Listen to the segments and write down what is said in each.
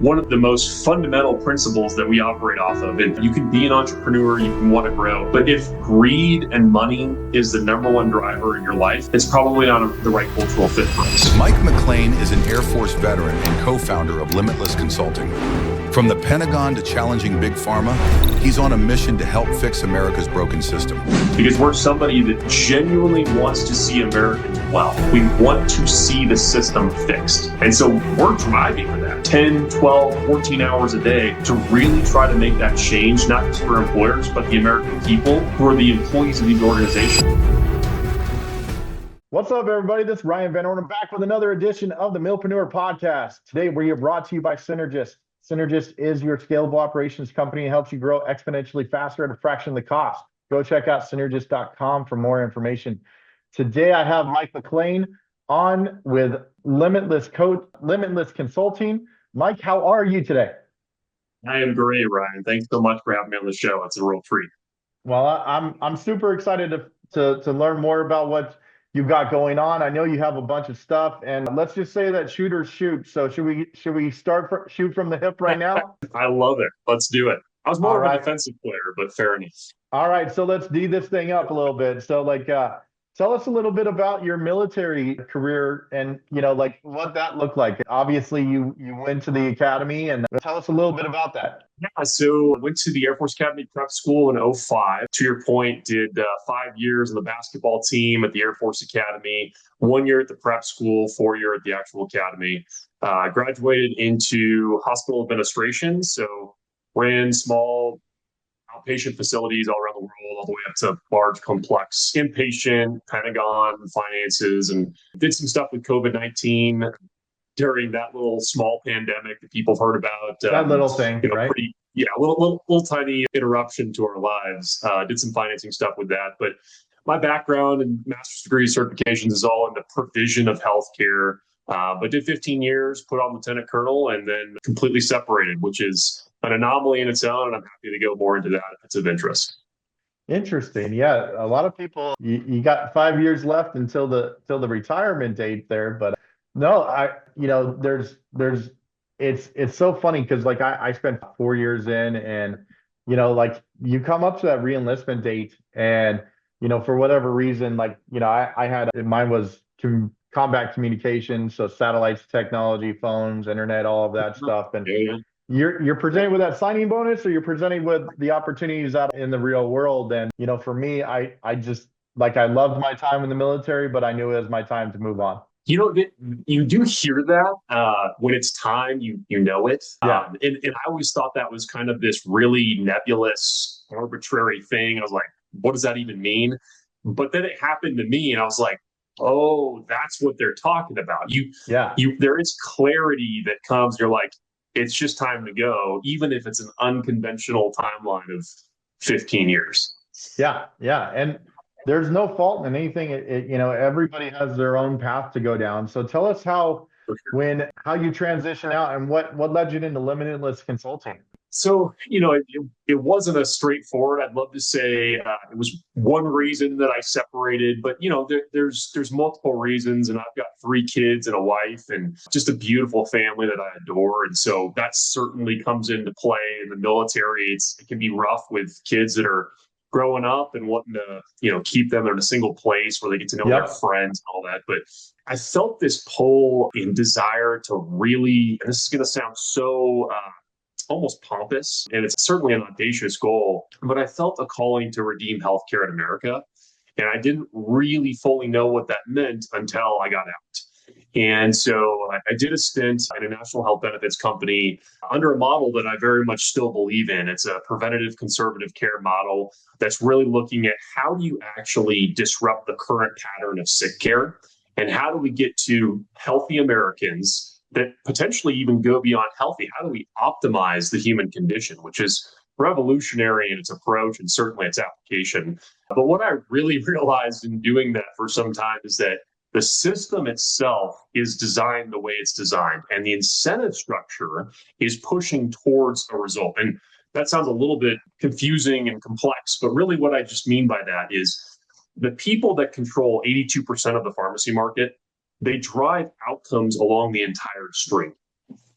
one of the most fundamental principles that we operate off of. And you can be an entrepreneur, you can want to grow, but if greed and money is the number one driver in your life, it's probably not the right cultural fit for us. Mike McLain is an Air Force veteran and co-founder of Limitless Consulting. From the Pentagon to challenging big pharma, he's on a mission to help fix America's broken system. Because we're somebody that genuinely wants to see Americans well. We want to see the system fixed. And so we're driving for that 10, 12, 14 hours a day to really try to make that change, not just for employers, but the American people who are the employees of these organizations. What's up, everybody? This is Ryan Van Ornum back with another edition of the Milpreneur Podcast. Today, we are brought to you by Cynergists. Cynergists is your scalable operations company and helps you grow exponentially faster at a fraction of the cost. Go check out Cynergist.com for more information. Today, I have Mike McLain on with Limitless Consulting. Mike, how are you today? I am great, Ryan. Thanks so much for having me on the show. It's a real treat. Well, I'm super excited to learn more about what you've got going on. I know you have a bunch of stuff, and let's just say that shooters shoot. So should we shoot from the hip right now? I love it. Let's do it. I was more of a defensive player, but fair enough. All right, so let's D this thing up a little bit. So tell us a little bit about your military career and, what that looked like. Obviously, you went to the academy, and tell us a little bit about that. Yeah, so I went to the Air Force Academy Prep School in 2005. To your point, did 5 years on the basketball team at the Air Force Academy, 1 year at the prep school, 4 year at the actual academy. Graduated into hospital administration, so ran small outpatient facilities all around the world, all the way up to large, complex inpatient, Pentagon, finances, and did some stuff with COVID-19 during that little small pandemic that people have heard about. That little thing, right? Little tiny interruption to our lives. Did some financing stuff with that. But my background and master's degree certifications is all in the provision of healthcare. But did 15 years, put on lieutenant colonel, and then completely separated, which is an anomaly in its own. And I'm happy to go more into that if it's of interest. Interesting. Yeah. A lot of people, you got 5 years left until the retirement date there. But no, it's so funny because I spent 4 years in, and, you come up to that re-enlistment date, and, for whatever reason, I had, mine was combat communications, so satellites, technology, phones, internet, all of that stuff. And you're presented with that signing bonus, or you're presented with the opportunities out in the real world. And, for me, I just, I loved my time in the military, but I knew it was my time to move on. You do hear that when it's time, you know it. Yeah. And I always thought that was kind of this really nebulous, arbitrary thing. I was like, what does that even mean? But then it happened to me, and I was like, oh, that's what they're talking about. There is clarity that comes. You're like, it's just time to go, even if it's an unconventional timeline of 15 years. Yeah. And there's no fault in anything. Everybody has their own path to go down. So tell us how you transition out, and what led you into Limitless Consulting. So, it wasn't a straightforward. I'd love to say it was one reason that I separated, but there's multiple reasons, and I've got 3 kids and a wife and just a beautiful family that I adore. And so that certainly comes into play in the military. It can be rough with kids that are growing up and wanting to, keep them in a single place where they get to know their friends and all that. But I felt this pull and desire to really, and this is going to sound so almost pompous, and it's certainly an audacious goal, but I felt a calling to redeem healthcare in America. And I didn't really fully know what that meant until I got out. And so I did a stint in a national health benefits company under a model that I very much still believe in. It's a preventative conservative care model that's really looking at how do you actually disrupt the current pattern of sick care, and how do we get to healthy Americans that potentially even go beyond healthy? How do we optimize the human condition, which is revolutionary in its approach and certainly its application. But what I really realized in doing that for some time is that the system itself is designed the way it's designed, and the incentive structure is pushing towards a result. And that sounds a little bit confusing and complex, but really what I just mean by that is the people that control 82% of the pharmacy market, they drive outcomes along the entire string.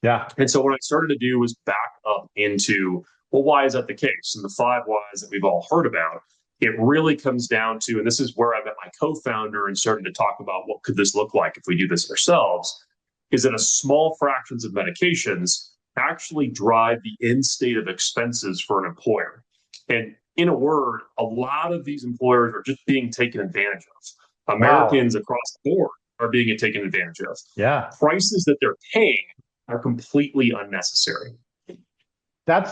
Yeah. And so what I started to do was back up into, well, why is that the case? And the 5 whys that we've all heard about, it really comes down to, and this is where I met my co-founder and started to talk about what could this look like if we do this ourselves, is that a small fractions of medications actually drive the end state of expenses for an employer. And in a word, a lot of these employers are just being taken advantage of. Americans across the board are being taken advantage of. Yeah. Prices that they're paying are completely unnecessary. That's,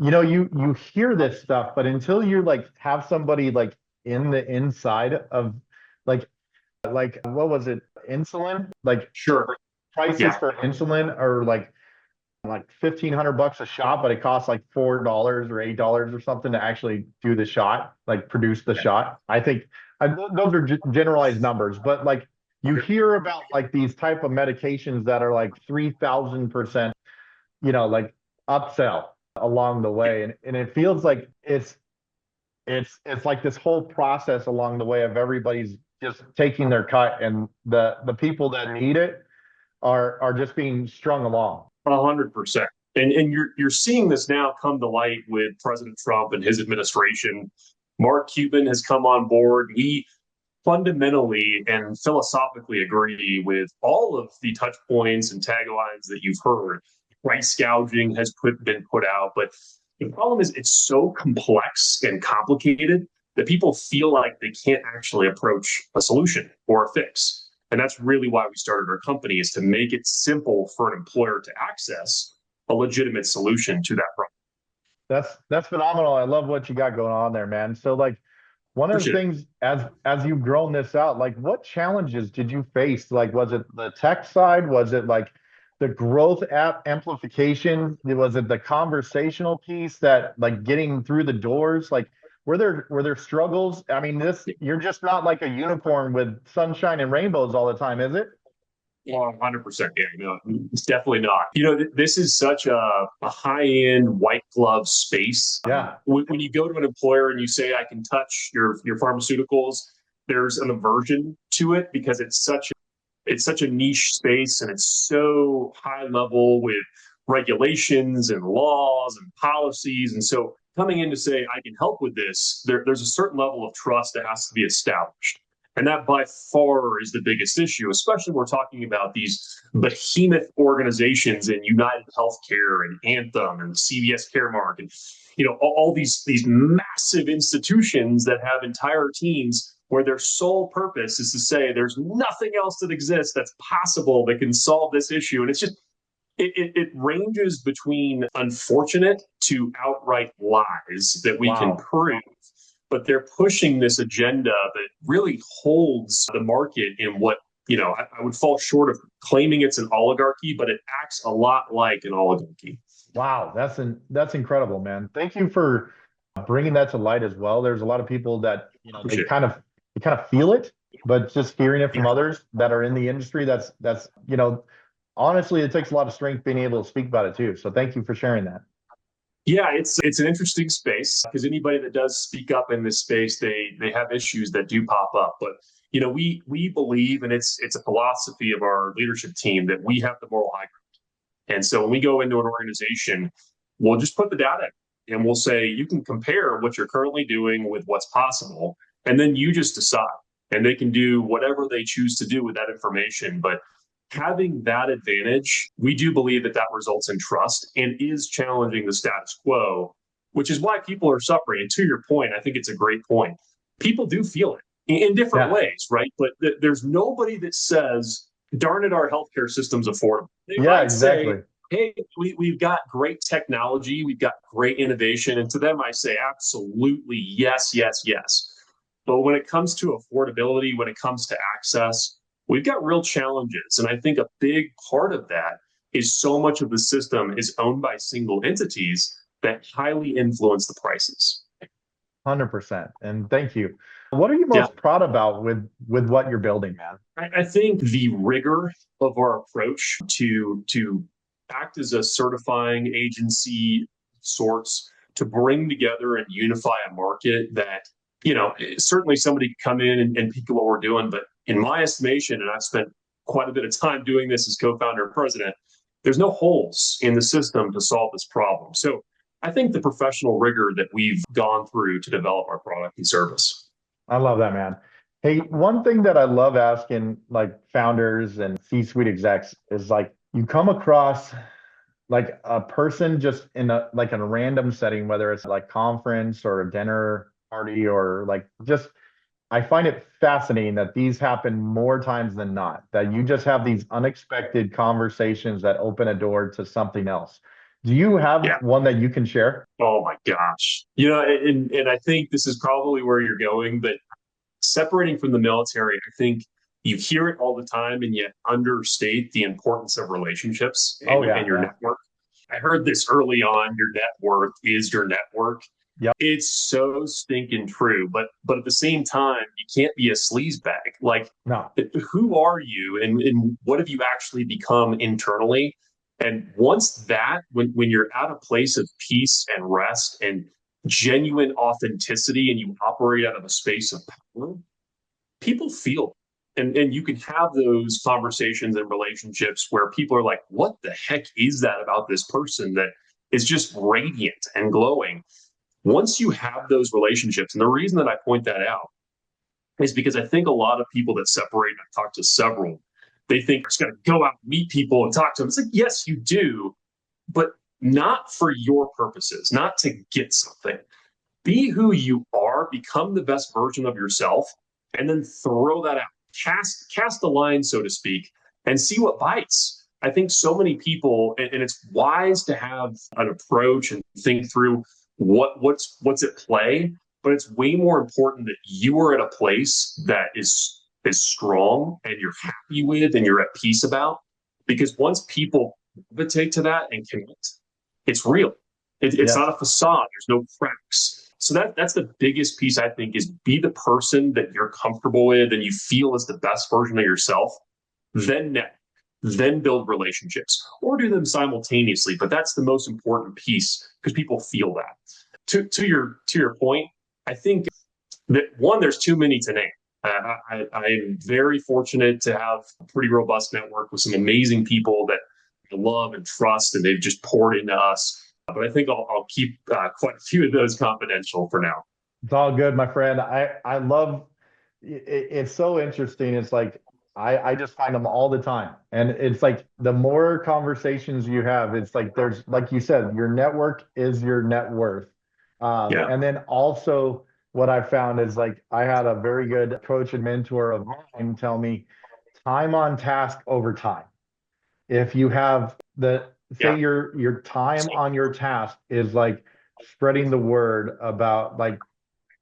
you hear this stuff, but until you like have somebody like in the inside of like what was it? Insulin? Like Sure. prices for insulin are like $1,500 a shot, but it costs like $4 or $8 or something to actually do the shot, like produce the shot. I think those are generalized numbers, but like you hear about like these type of medications that are like 3,000%, like upsell along the way. And it feels like it's like this whole process along the way of everybody's just taking their cut, and the people that need it are just being strung along. 100%. And you're seeing this now come to light with President Trump and his administration. Mark Cuban has come on board. We fundamentally and philosophically agree with all of the touch points and taglines that you've heard. Price gouging has been put out, but the problem is it's so complex and complicated that people feel like they can't actually approach a solution or a fix. And that's really why we started our company, is to make it simple for an employer to access a legitimate solution to that problem. That's phenomenal. I love what you got going on there, man. So like one of the things as you've grown this out, like what challenges did you face? Like, was it the tech side? Was it like the growth amplification? Was it the conversational piece that like getting through the doors? Like, were there struggles? I mean, you're just not like a unicorn with sunshine and rainbows all the time, is it? 100%. Yeah, no, it's definitely not. This is such a high-end white glove space. Yeah. When you go to an employer and you say, I can touch your pharmaceuticals, there's an aversion to it because it's such a niche space, and it's so high level with regulations and laws and policies. And so coming in to say, I can help with this, there's a certain level of trust that has to be established. And that by far is the biggest issue, especially when we're talking about these behemoth organizations in United Healthcare and Anthem and CVS Caremark and all these massive institutions that have entire teams where their sole purpose is to say there's nothing else that exists that's possible that can solve this issue. And it's just it ranges between unfortunate to outright lies that we can prove. But they're pushing this agenda that really holds the market in what, I would fall short of claiming it's an oligarchy, but it acts a lot like an oligarchy. Wow, that's incredible, man. Thank you for bringing that to light as well. There's a lot of people that, they kind of feel it, but just hearing it from others that are in the industry, that's honestly, it takes a lot of strength being able to speak about it too. So thank you for sharing that. Yeah, it's an interesting space because anybody that does speak up in this space, they have issues that do pop up. But we believe, and it's a philosophy of our leadership team, that we have the moral high ground. And so when we go into an organization, we'll just put the data in and we'll say, you can compare what you're currently doing with what's possible, and then you just decide. And they can do whatever they choose to do with that information. But having that advantage, we do believe that results in trust and is challenging the status quo, which is why people are suffering. And to your point, I think it's a great point. People do feel it in different ways, right? But there's nobody that says, darn it, our healthcare system's affordable. They might exactly. say, hey, we've got great technology, we've got great innovation. And to them, I say, absolutely, yes, yes, yes. But when it comes to affordability, when it comes to access, we've got real challenges. And I think a big part of that is so much of the system is owned by single entities that highly influence the prices. 100%. And thank you. What are you most proud about with what you're building, man? I think the rigor of our approach to act as a certifying agency sorts, to bring together and unify a market that, certainly somebody could come in and peek at what we're doing, but in my estimation, and I've spent quite a bit of time doing this as co-founder and president, there's no holes in the system to solve this problem. So I think the professional rigor that we've gone through to develop our product and service. I love that, man. Hey, one thing that I love asking like founders and C-suite execs is like you come across like a person just in a like in a random setting, whether it's like conference or a dinner party or like just I find it fascinating that these happen more times than not, that you just have these unexpected conversations that open a door to something else. Do you have Yeah. one that you can share? Oh my gosh. And I think this is probably where you're going, but separating from the military, I think you hear it all the time and yet understate the importance of relationships Oh and yeah, your yeah. network. I heard this early on, your net worth is your network. Yep. It's so stinking true, but at the same time, you can't be a sleazebag. Like, No. who are you, and what have you actually become internally? And once that, when you're at a place of peace and rest and genuine authenticity, and you operate out of a space of power, people feel it. And you can have those conversations and relationships where people are like, what the heck is that about this person that is just radiant and glowing? Once you have those relationships, and the reason that I point that out is because I think a lot of people that separate, I've talked to several, they think you're just going to go out and meet people and talk to them. It's like, yes, you do, but not for your purposes, not to get something. Be who you are, become the best version of yourself, and then throw that out. Cast a line, so to speak, and see what bites. I think so many people, and it's wise to have an approach and think through what's at play, but it's way more important that you are at a place that is strong and you're happy with and you're at peace about. Because once people gravitate to that and connect, it's real. It's Yes. not a facade. There's no cracks. So that's the biggest piece, I think, is be the person that you're comfortable with and you feel is the best version of yourself, then network, then build relationships, or do them simultaneously. But that's the most important piece because people feel that. To your point, I think that one, there's too many to name. I am very fortunate to have a pretty robust network with some amazing people that I love and trust, and they've just poured into us. But I think I'll keep quite a few of those confidential for now. It's all good, my friend. I love it's so interesting. It's like I just find them all the time. And it's like the more conversations you have, it's like there's like you said, your network is your net worth. Yeah. And then also what I found is like I had a very good coach and mentor of mine tell me time on task over time. If you have the say Yeah. your time on your task is like spreading the word about like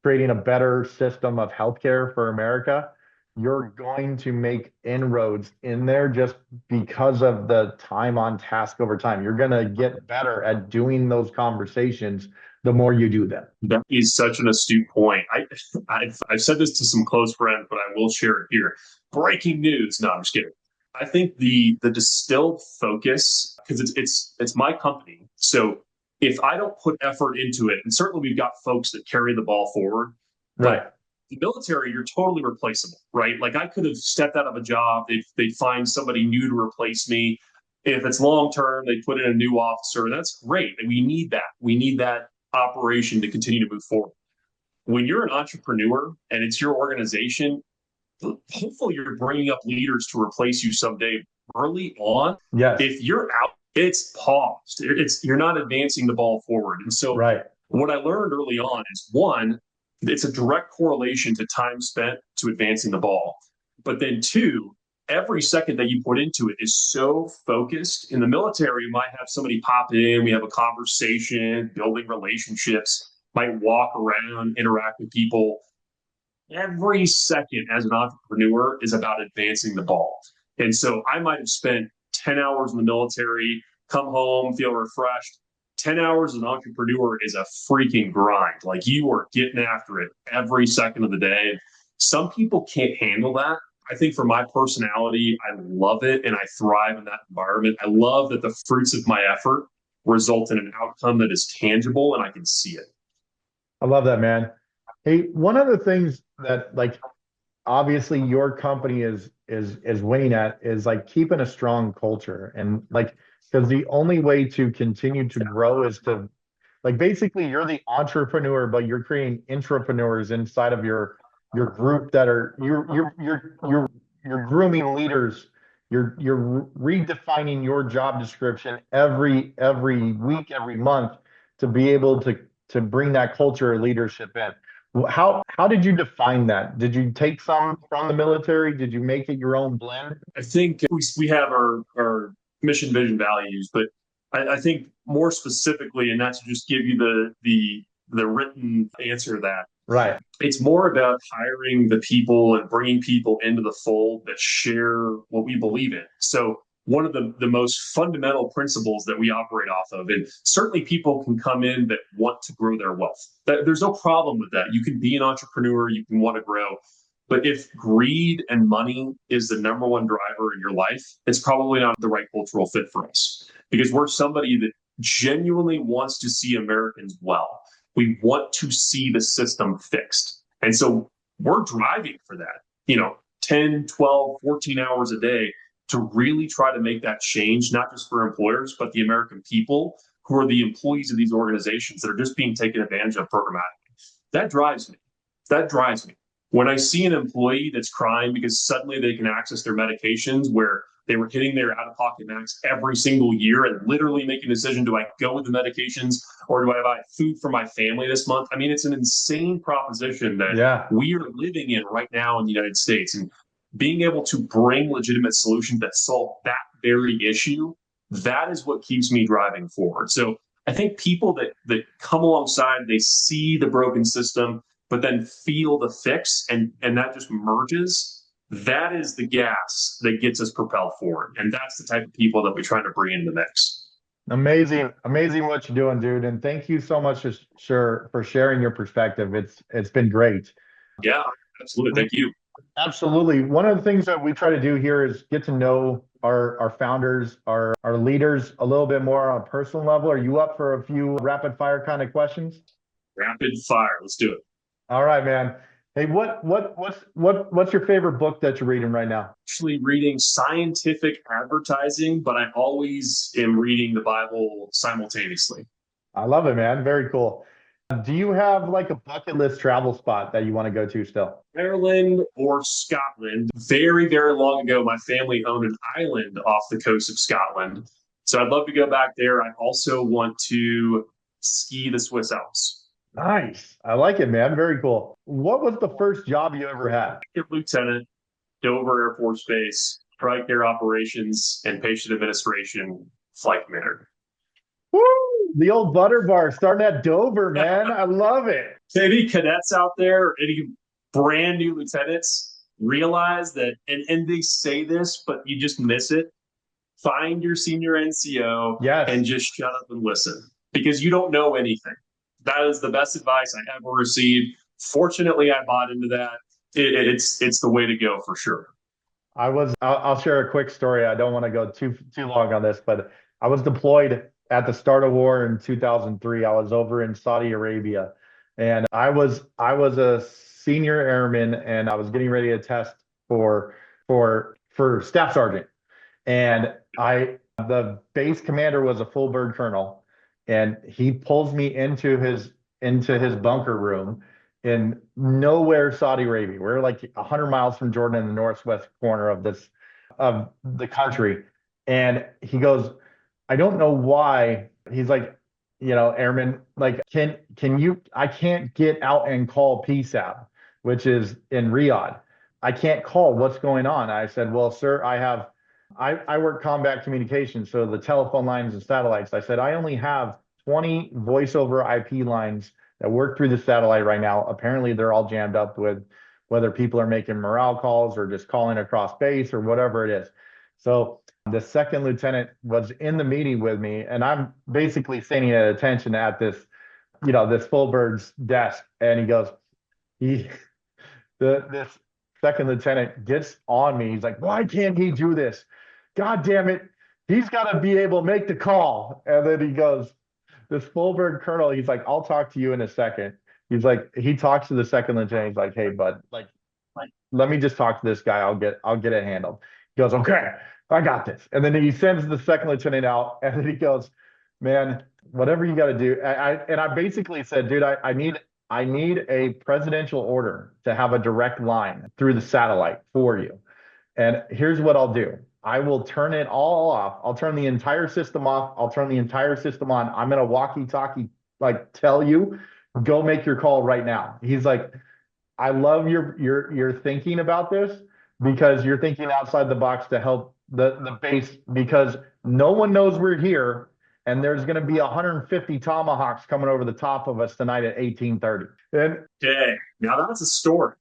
creating a better system of healthcare for America, you're going to make inroads in there just because of the time on task over time. You're going to get better at doing those conversations the more you do them. That is such an astute point. I've said this to some close friends, but I will share it here. Breaking news. No, I'm just kidding. I think the distilled focus, because it's my company. So if I don't put effort into it, and certainly we've got folks that carry the ball forward, Right. but the military, you're totally replaceable, right? Like I could have stepped out of a job, they'd find somebody new to replace me. If it's long term, they put in a new officer. That's great. And we need that. We need that operation to continue to move forward. When you're an entrepreneur and it's your organization, hopefully you're bringing up leaders to replace you someday. Early on, Yes. if you're out, it's paused. You're not advancing the ball forward. And so Right. what I learned early on is one, it's a direct correlation to time spent to advancing the ball. But then two, every second that you put into it is so focused. In the military, you might have somebody pop in, we have a conversation, building relationships, might walk around, interact with people. Every second as an entrepreneur is about advancing the ball. And so I might have spent 10 hours in the military, come home, feel refreshed. 10 hours as an entrepreneur is a freaking grind. Like you are getting after it every second of the day. Some people can't handle that. I think for my personality, I love it and I thrive in that environment. I love that the fruits of my effort result in an outcome that is tangible and I can see it. I love that, man. Hey, one of the things that like obviously your company is winning at is like keeping a strong culture. And like Because the only way to continue to grow is to, like, basically you're the entrepreneur, but you're creating intrapreneurs inside of your group that are you're grooming leaders. You're redefining your job description every week, every month to be able to bring that culture of leadership in. How did you define that? Did you take some from the military? Did you make it your own blend? I think we have our mission, vision, values, but I think more specifically, and not to just give you the written answer to that, Right. it's more about hiring the people and bringing people into the fold that share what we believe in. So one of the most fundamental principles that we operate off of, and certainly people can come in that want to grow their wealth. There's no problem with that. You can be an entrepreneur, you can want to grow. But if greed and money is the number one driver in your life, it's probably not the right cultural fit for us, because we're somebody that genuinely wants to see Americans well. We want to see the system fixed. And so we're driving for that, 10, 12, 14 hours a day to really try to make that change, not just for employers, but the American people who are the employees of these organizations that are just being taken advantage of programmatically. That drives me. That drives me. When I see an employee that's crying because suddenly they can access their medications where they were hitting their out-of-pocket max every single year and literally making a decision, do I go with the medications or do I buy food for my family this month? I mean, it's an insane proposition that we are living in right now in the United States. And being able to bring legitimate solutions that solve that very issue, that is what keeps me driving forward. So I think people that come alongside, they see the broken system, but then feel the fix and that just merges. That is the gas that gets us propelled forward. And that's the type of people that we're trying to bring into the mix. Amazing what you're doing, dude. And thank you so much for sharing your perspective. It's been great. Yeah, absolutely. Thank you. Absolutely. One of the things that we try to do here is get to know our founders, our leaders a little bit more on a personal level. Are you up for a few rapid fire kind of questions? Rapid fire. Let's do it. All right, man. Hey, what's your favorite book that you're reading right now? Actually reading scientific advertising, but I always am reading the Bible simultaneously. I love it, man. Very cool. Do you have like a bucket list travel spot that you want to go to still? Ireland or Scotland. Very, very long ago, my family owned an island off the coast of Scotland. So I'd love to go back there. I also want to ski the Swiss Alps. Nice. I like it, man. Very cool. What was the first job you ever had? Lieutenant, Dover Air Force Base, TRICARE operations and patient administration, flight commander. Woo! The old butter bar starting at Dover, man. I love it. Any cadets out there, any brand new lieutenants, realize that, and they say this, but you just miss it. Find your senior NCO and just shut up and listen, because you don't know anything. That is the best advice I ever received. Fortunately, I bought into that. It's the way to go for sure. I'll share a quick story. I don't want to go too long on this, but I was deployed at the start of war in 2003. I was over in Saudi Arabia, and I was a senior airman, and I was getting ready to test for staff sergeant. And the base commander was a full bird colonel. And he pulls me into his bunker room in nowhere Saudi Arabia. We're like 100 miles from Jordan in the northwest corner of the country. And he goes, I don't know why. He's like, airman, like, can you, I can't get out and call PSAP, which is in Riyadh. I can't call. What's going on? I said, well, sir, I work combat communications, so the telephone lines and satellites. I said, I only have 20 voice over IP lines that work through the satellite right now. Apparently, they're all jammed up with whether people are making morale calls or just calling across base or whatever it is. So the second lieutenant was in the meeting with me, and I'm basically standing at attention at this full bird's desk. And he goes, this second lieutenant gets on me. He's like, why can't he do this? God damn it. He's got to be able to make the call. And then he goes, this full bird colonel, he's like, I'll talk to you in a second. He's like, he talks to the second lieutenant. He's like, hey, bud, like, let me just talk to this guy. I'll get it handled. He goes, okay. I got this. And then he sends the second lieutenant out, and then he goes, man, whatever you got to do. I basically said, dude, I need a presidential order to have a direct line through the satellite for you. And here's what I'll do. I will turn it all off. I'll turn the entire system off. I'll turn the entire system on. I'm gonna walkie-talkie, like, tell you, go make your call right now. He's like, I love your thinking about this, because you're thinking outside the box to help the base, because no one knows we're here, and there's going to be 150 tomahawks coming over the top of us tonight at 18:30. And Okay, now that's a story.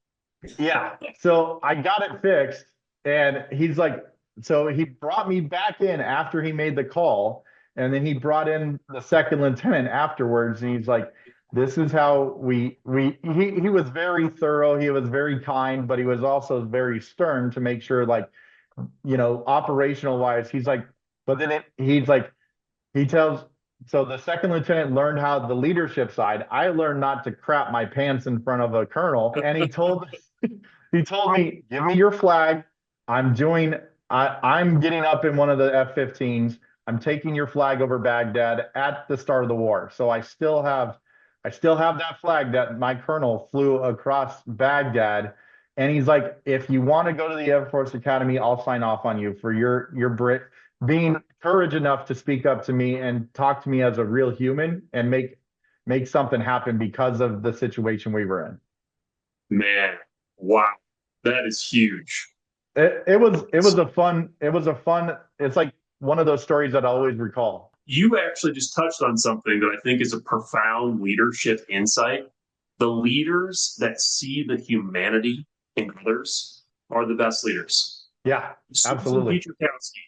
yeah, so I got it fixed, and he's like, so he brought me back in after he made the call, and then he brought in the second lieutenant afterwards, and he's like, this is how he was very thorough, he was very kind, but he was also very stern to make sure, like, operational wise, he's like, but then he's like, he tells, so the second lieutenant learned how the leadership side, I learned not to crap my pants in front of a colonel, and he told me, give me your flag. I'm getting up in one of the F-15s. I'm taking your flag over Baghdad at the start of the war. So I still have that flag that my colonel flew across Baghdad. And he's like, if you want to go to the Air Force Academy, I'll sign off on you for your Brit being courage enough to speak up to me and talk to me as a real human and make something happen because of the situation we were in. Man, wow, that is huge. It was a fun, it's like one of those stories that I always recall. You actually just touched on something that I think is a profound leadership insight. The leaders that see the humanity in others are the best leaders. Yeah, absolutely. Susan Petrikowski,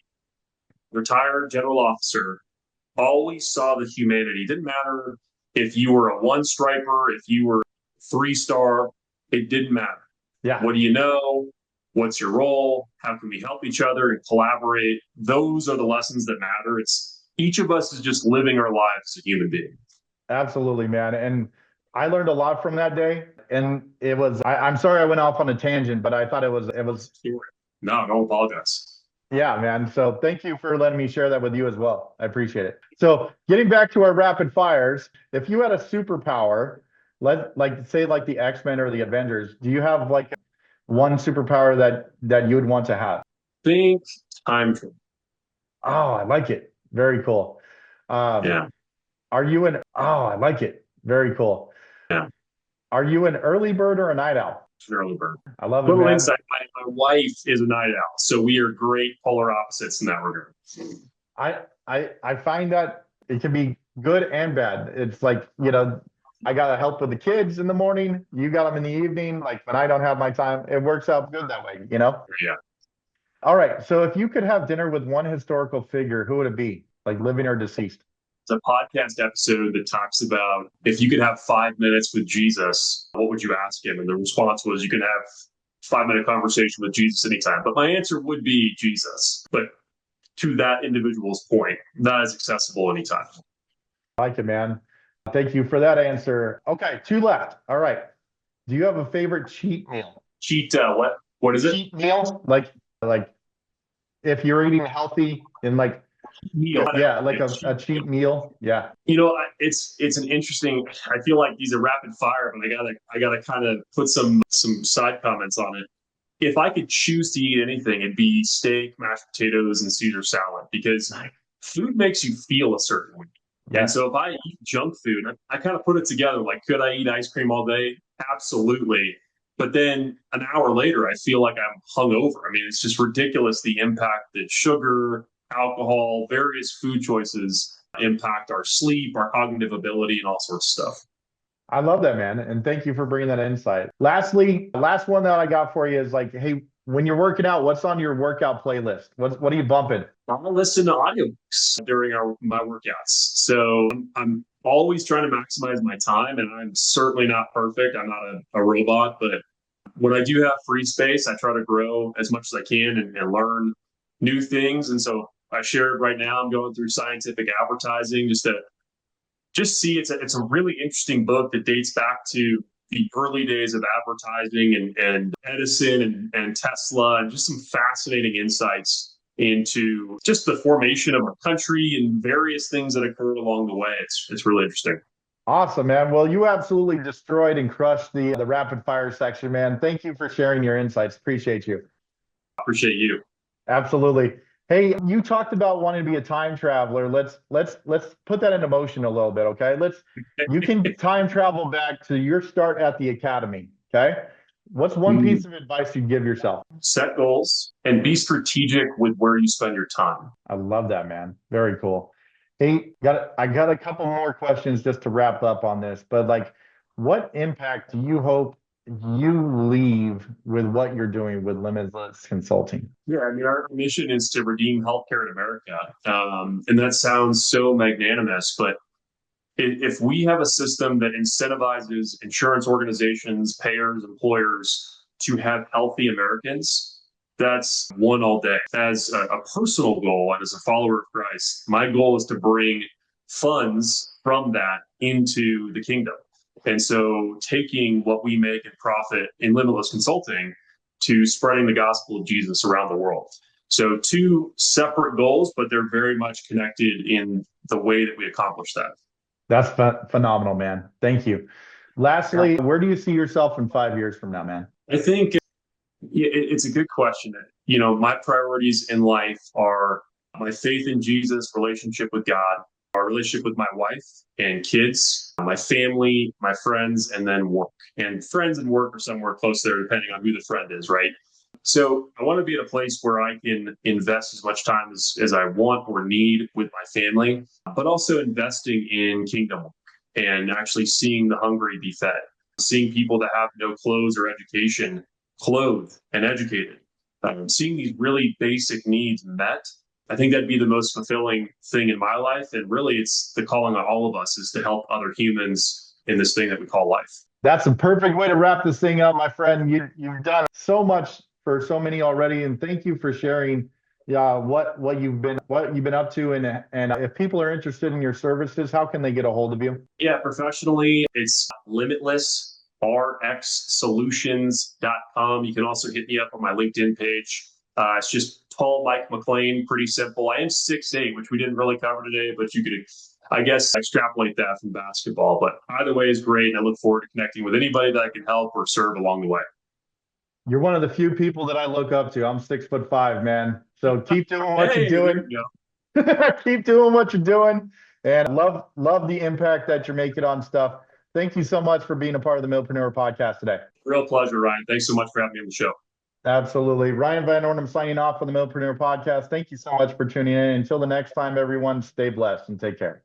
retired general officer, always saw the humanity. It didn't matter if you were a one striper, if you were 3-star, it didn't matter. Yeah. What do you know? What's your role? How can we help each other and collaborate? Those are the lessons that matter. It's each of us is just living our lives as a human being. Absolutely, man. And I learned a lot from that day. And it was, I'm sorry I went off on a tangent, but I thought it was. No, don't apologize. Yeah, man. So thank you for letting me share that with you as well. I appreciate it. So getting back to our rapid fires, if you had a superpower, say the X-Men or the Avengers, do you have like one superpower that you would want to have? Think time travel. Oh, I like it. Very cool. Yeah. Are you an? Oh, I like it. Very cool. Yeah. Are you an early bird or a night owl? An early bird. I love it. Little Man. insight. My wife is a night owl, so we are great polar opposites in that regard. I find that it can be good and bad. It's like, I got to help with the kids in the morning. You got them in the evening. Like when I don't have my time, it works out good that way, Yeah. All right. So if you could have dinner with one historical figure, who would it be? Like living or deceased? It's a podcast episode that talks about if you could have 5 minutes with Jesus, what would you ask him? And the response was you can have 5-minute conversation with Jesus anytime. But my answer would be Jesus. But to that individual's point, not as accessible anytime. I like it, man. Thank you for that answer. Okay, 2 left. All right. Do you have a favorite cheat meal? Cheat, what is it? Cheat meal? Like if you're eating healthy and like Meal. Yeah, like a cheat meal. Yeah. It's an interesting. I feel like these are rapid fire, but I gotta kind of put some side comments on it. If I could choose to eat anything, it'd be steak, mashed potatoes, and Caesar salad, because food makes you feel a certain way. Yeah. And so if I eat junk food, I kind of put it together. Like, could I eat ice cream all day? Absolutely. But then an hour later, I feel like I'm hungover. I mean, it's just ridiculous the impact that sugar, alcohol, various food choices impact our sleep, our cognitive ability, and all sorts of stuff. I love that, man. And thank you for bringing that insight. Lastly, last one that I got for you is like, hey, when you're working out, what's on your workout playlist? What are you bumping? I'll listen to audiobooks during my workouts. So I'm always trying to maximize my time, and I'm certainly not perfect. I'm not a robot, but when I do have free space, I try to grow as much as I can and learn new things. And so I shared right now, I'm going through scientific advertising just see it's a really interesting book that dates back to the early days of advertising and Edison and Tesla, and just some fascinating insights into just the formation of a country and various things that occurred along the way. It's really interesting. Awesome, man. Well, you absolutely destroyed and crushed the rapid fire section, man. Thank you for sharing your insights. Appreciate you. Appreciate you. Absolutely. Hey, you talked about wanting to be a time traveler. Let's put that into motion a little bit, okay? You can time travel back to your start at the academy, okay? What's one piece of advice you'd give yourself? Set goals and be strategic with where you spend your time. I love that, man. Very cool. Hey, I got a couple more questions just to wrap up on this, but like, what impact do you hope you leave with what you're doing with Limitless Consulting? Yeah, I mean, our mission is to redeem healthcare in America. And that sounds so magnanimous, but if we have a system that incentivizes insurance organizations, payers, employers to have healthy Americans, that's won all day. As a personal goal and as a follower of Christ, my goal is to bring funds from that into the kingdom. And so taking what we make and profit in Limitless Consulting to spreading the gospel of Jesus around the world. So two separate goals, but they're very much connected in the way that we accomplish that. That's phenomenal, man. Thank you. Lastly, where do you see yourself in 5 years from now, man? I think it's a good question. You know, my priorities in life are my faith in Jesus, relationship with God, our relationship with my wife and kids, my family, my friends, and then work. And friends and work are somewhere close there, depending on who the friend is, right? So I want to be at a place where I can invest as much time as I want or need with my family, but also investing in kingdom work and actually seeing the hungry be fed, seeing people that have no clothes or education clothed and educated, seeing these really basic needs met. I think that'd be the most fulfilling thing in my life. And really, it's the calling on all of us is to help other humans in this thing that we call life. That's a perfect way to wrap this thing up, my friend. You've done so much for so many already, and thank you for sharing what you've been up to. And if people are interested in your services, how can they get a hold of you? Yeah, professionally, it's Limitless RX Solutions.com. You can also hit me up on my LinkedIn page. It's just tall Mike McLain, pretty simple. I am 6'8", which we didn't really cover today, but you could, I guess, extrapolate that from basketball. But either way is great, and I look forward to connecting with anybody that I can help or serve along the way. You're one of the few people that I look up to. I'm 6'5", man. So keep doing what you're doing. Keep doing what you're doing. And love the impact that you're making on stuff. Thank you so much for being a part of the Milpreneur Podcast today. Real pleasure, Ryan. Thanks so much for having me on the show. Absolutely. Ryan Van Ornum signing off for the Milpreneur Podcast. Thank you so much for tuning in. Until the next time, everyone, stay blessed and take care.